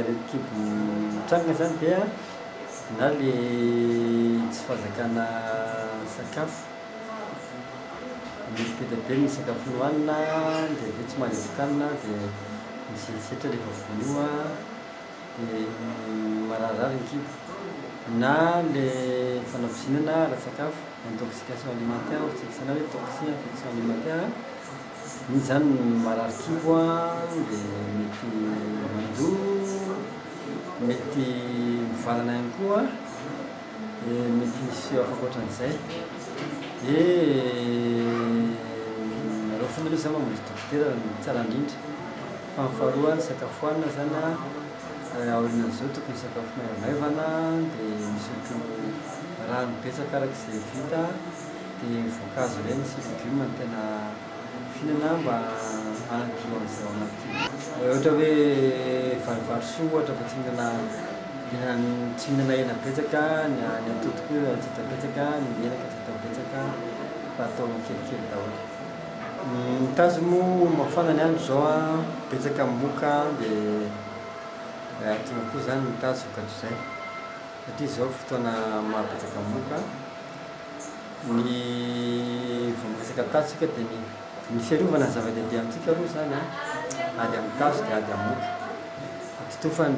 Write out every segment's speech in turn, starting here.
aretin-kibo trangana zany dia na le tsy fahazakana sakafo mety be ny sakafo nohanina dia ve tsy mahalevokanina dia miseritseritra rehefa vonoa dia mararirary ny kibo na le fanavosinana ara-sakafo intoxication alimentaire ohatran'izany hoe toxine infection alimentaire misy zany marary kibo dia mety mandoa mety mivalana ihany koa mety misy afaka ohatran'izay dia raofina aloha zany mamonjy dokotera tsara indrindra fa ny faharoa ny sakafo hohanina zany aorinan'izao tokony sakafo maivamaivana dia misotro rano betsaka arak'izay vita dia voankazo ireny sy légume no tena fihinana mba hanadio an'izao anaty ohatra hoe varivarosoa ohatra fa tsy mihinana hena betsaka ny atody koa tsy atao betsaka ny menaka tsy atao betsaka fa atao kelikely daholo. Mitazo moa mafana ny andro zao betsaka moka dia atony koa zany mitazo ohatr'izay satria zao fotoana mahabetsaka moka ny vombotsaka tasika dia ny fiarovana zava-dehibe amintsika aloha zany ady amin'ny tazo dia ady amin'ny moka totofany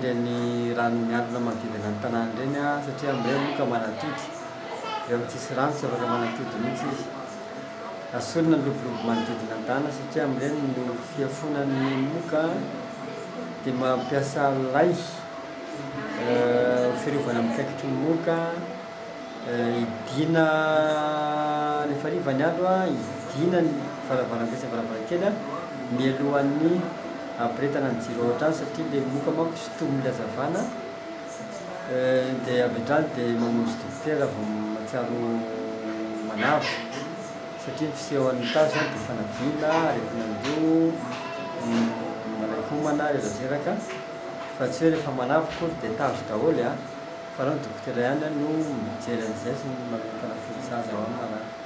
rano miandrona manodidina ny tanàna ireny satria amin'ireny moka manatody rehefa tsisy rano tsy afaka manatody mihitsy izy asorina ny lobolobo manodidina ny tanàna satria amin'ireny no fiafonan'ny moka dia mampiasa lay fiarovana mikaikitry ny moka idina rehefa hariva ny andro idina ny varavarambe sy varavarankely mialohan'ny ampiretana ny jiro ao an-trano satria le moka manko sotomin'ny hazavana dia avy hatrany dia mamonjy dokotera vao mahatsiaro manavo satria ny fisehoan'ny tazo dia fanavina aretinandro manaikomana rerazeraka fa tsy hoe rehefa manavo kory dia tazo daholo fa raha ny dokotera ihany no mijery an'izay sy manao fanafody zaza ao amin'ny marary.